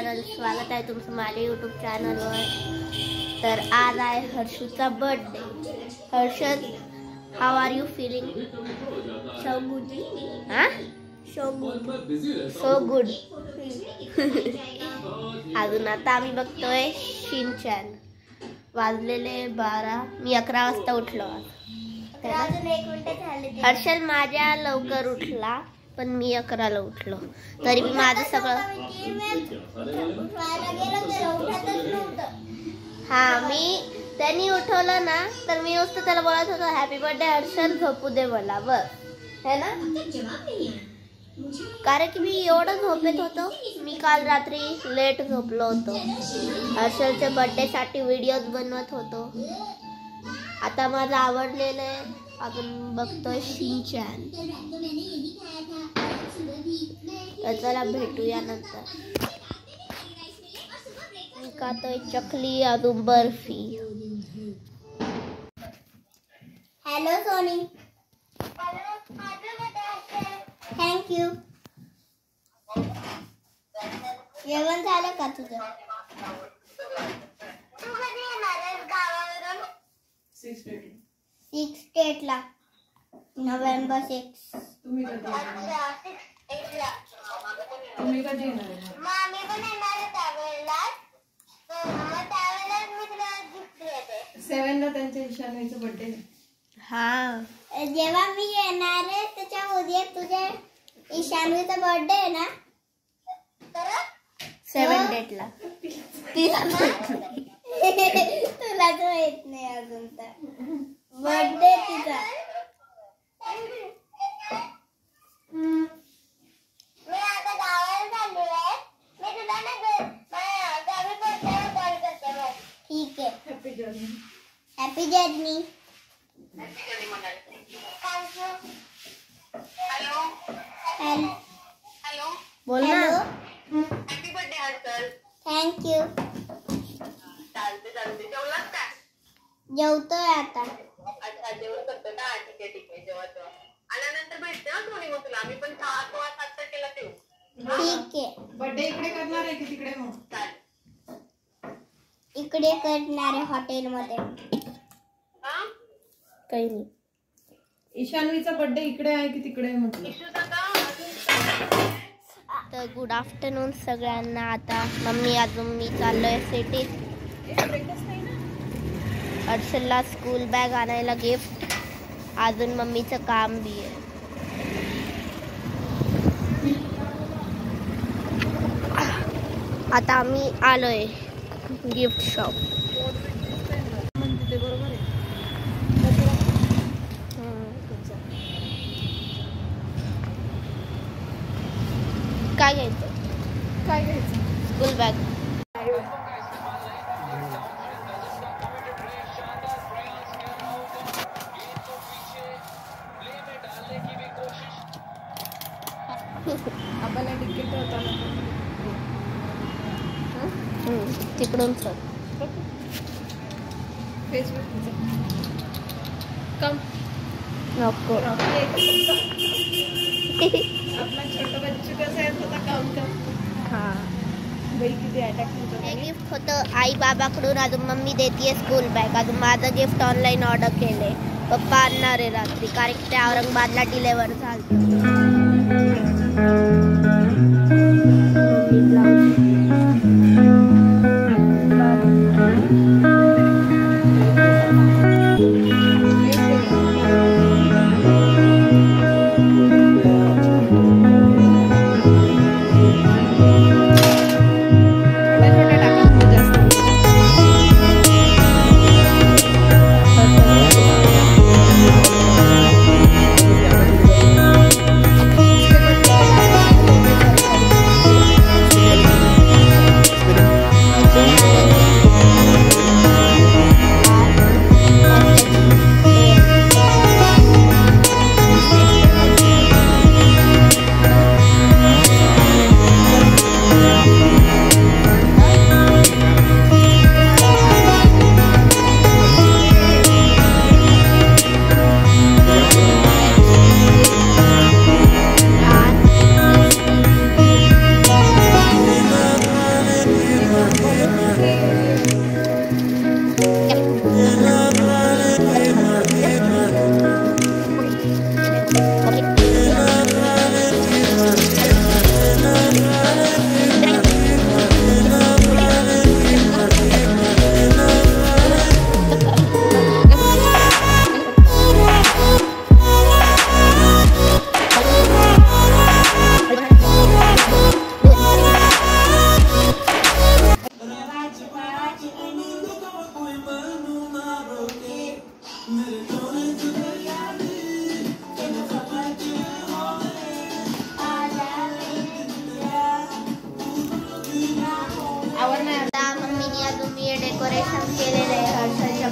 Channel. स्वागत आहे तुमचं माझ्या यूट्यूब चॅनलवर. तर आज आहे हर्षूचा birthday. Harshad, how are you feeling? So good. हां, सो गुड, सो गुड. अजून आता आम्ही बघतोय शिनचॅन. वाजलेले 12. मी 11 वाजता उठलो. अजून 1 मिनिट झाले. हर्षल माझ्या लवकर उठला, पण मी 11ला उठलो. तरी मी माझं सगळं मी त्यांनी उठवलं ना, तर मी नुसतं त्याला बोलत होतो हॅपी बर्थडे हर्षल, झोपू दे मला बस, है ना. कारण की मी एवढं झोपेत होतो. मी काल रात्री लेट झोपलो होतो. हर्षलच्या बर्थडे साठी व्हिडिओज बनवत होतो. आता माझं आवडलेलं आहे. आपण बघतोय शिनचॅन. तर चला भेटूया नंतर. मी खातोय चकली, अजून बर्फी. Hello Sony. थँक्यू. जेवण झालं का तुझं? 6 डेटला नोव्हेंबर 6. तुम्ही कधी येणार? मामी पण येणार त्यावेळेला. गिफ्ट देते 7 ला त्यांच्या ईशान्यचा बर्थडे. हा, जेव्हा मी येणार आहे त्याच्या उद्या तुझ्या ईशान्यचा बर्थडे आहे ना. 7 डेटला. तुला तो येत नाही अजून तर. बर्थडे तिचा. मी आता गावाला चालली आहे. मी तुला गावी पोहोचल्यावर कॉल करते मग. ठीक आहे. Happy journey. Happy journey. Thank you. Hello hello hello, बोल ना. Happy birthday Harshal. थँक्यू. चालते चालते. जेवलास का? जेवतोय आता. अच्छा, जेवण करतो ना. ठीक आहे ठीक आहे. जेव्हा आल्यानंतर भेटते ना सोनी मग तुला. आम्ही पण 6 किंवा 7 तारखेला येऊ. ठीक आहे. बर्थडे इकडे करणार आहे की तिकडे? मग चालेल. इकडे करणार आहे हॉटेलमध्ये. काही नाही. ईशान्वीचा बर्थडे इकडे आहे की तिकडे म्हटलं? तर गुड आफ्टरनून सगळ्यांना. आता मम्मी अजून मी चाललोय सिटीत. हर्षलला स्कूल बॅग आणायला गिफ्ट. अजून मम्मीचं काम बी आहे. आता आम्ही आलोय गिफ्ट शॉप. म्हणते बरोबर आहे. काय घ्यायचं? काय घ्यायचं? School bag. आपल्याला तिकीट होता तिकडून सर. फेसबुक कम नको. आपला छोटा बच्चू कसा येत होता काम कर. हां, बाई किती अटॅक होतं. हे गिफ्ट होतं आई बाबाकडून. अजून मम्मी देतीये स्कूल बॅग. अजून माझं गिफ्ट ऑनलाईन ऑर्डर केलंय. पप्पा आणणार आहे रात्री, कारण की ते औरंगाबादला डिलेवर झालं.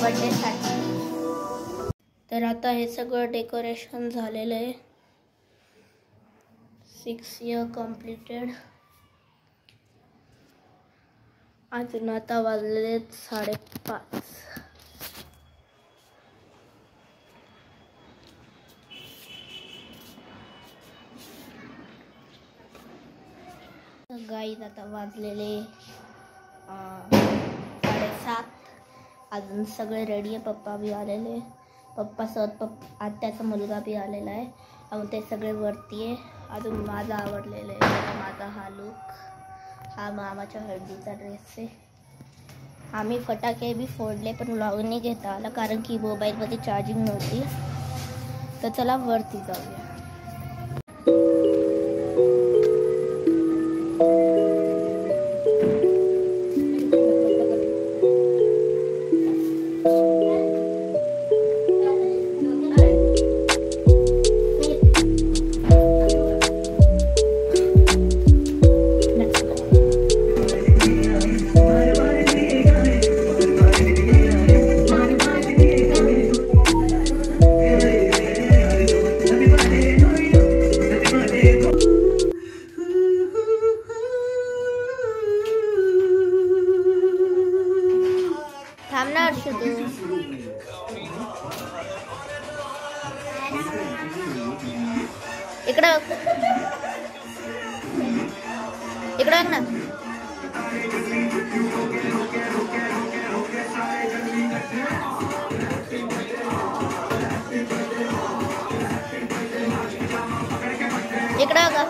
बर्थडेसाठी. तर आता हे सगळं डेकोरेशन झालेलं आहे. 6 year कंप्लीटेड. अजून आता वाजलेले 5:30. गाईज आता वाजलेले 7:30. अजून सगळे रेडी आहे. पप्पा बी आलेले, पप्पासोबत आत्याचा मुलगा बी आलेला आहे. अजून ते सगळे वरती आहे. अजून माझा आवडलेला आहे माझा हा लुक. हा मामाच्या हळदीचा ड्रेस आहे. आम्ही फटाके बी फोडले पण व्लॉग नाही घेता आला कारण की मोबाईलमध्ये चार्जिंग नव्हती. तर चला वरती जाऊया. इकडं ना. इकडं का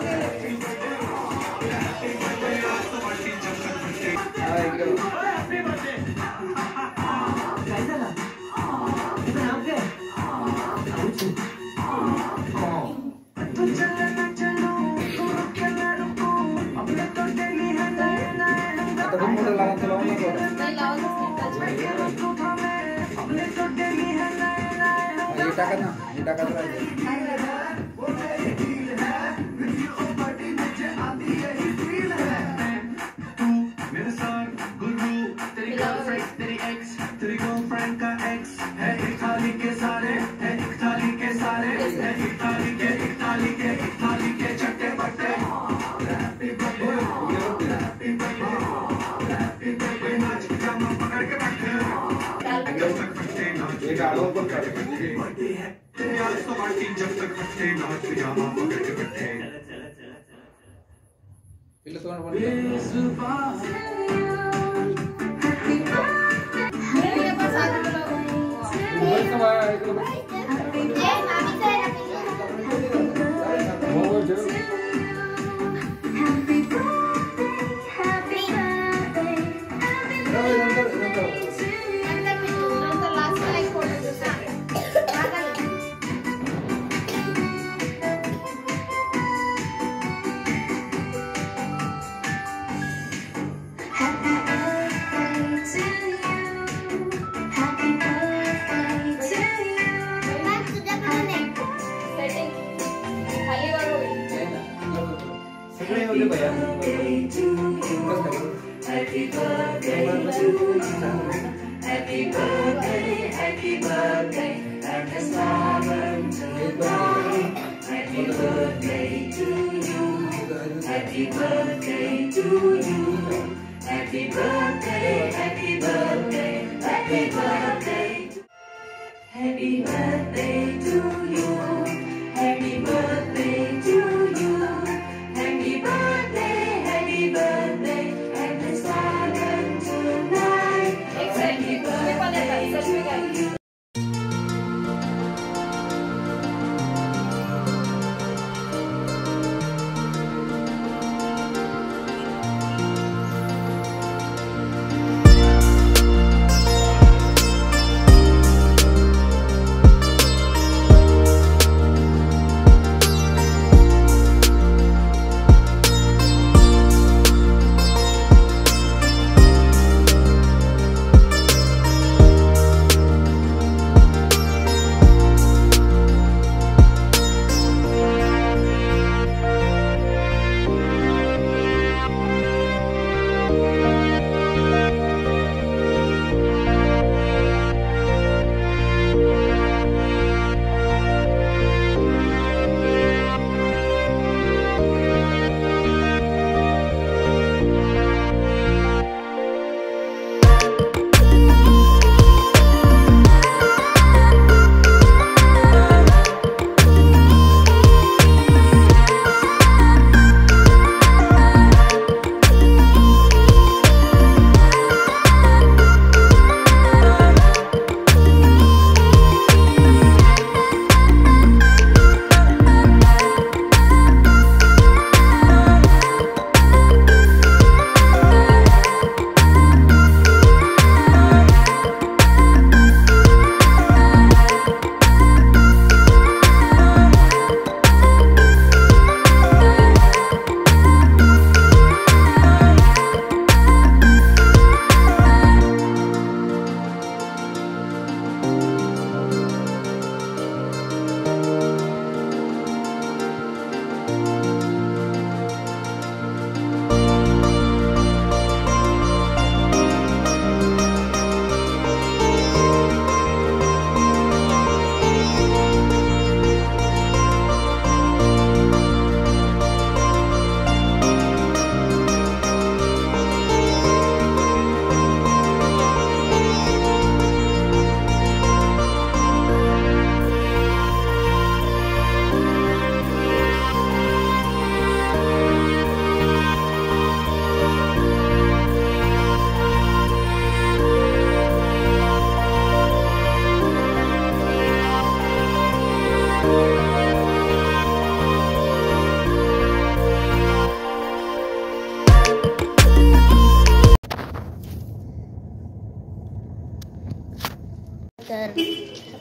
तर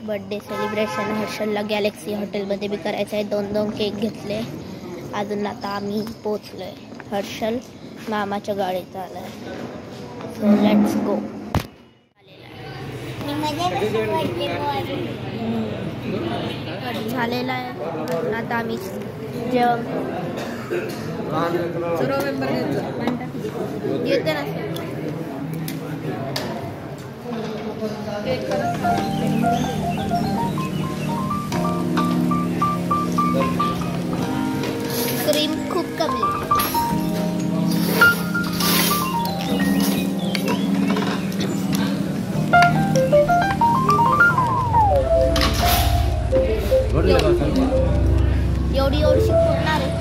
बर्थडे सेलिब्रेशन हर्षलला गॅलेक्सी हॉटेलमध्ये बी करायचं आहे. 2 केक घेतले. अजून आता आम्ही पोचलोय. हर्षल मामाच्या गाडीत आलाय. So let's go. झालेला आहे. आता आम्ही जेवण येते ना. क्रीम खूप कमी. एवढी फुटणार आहे.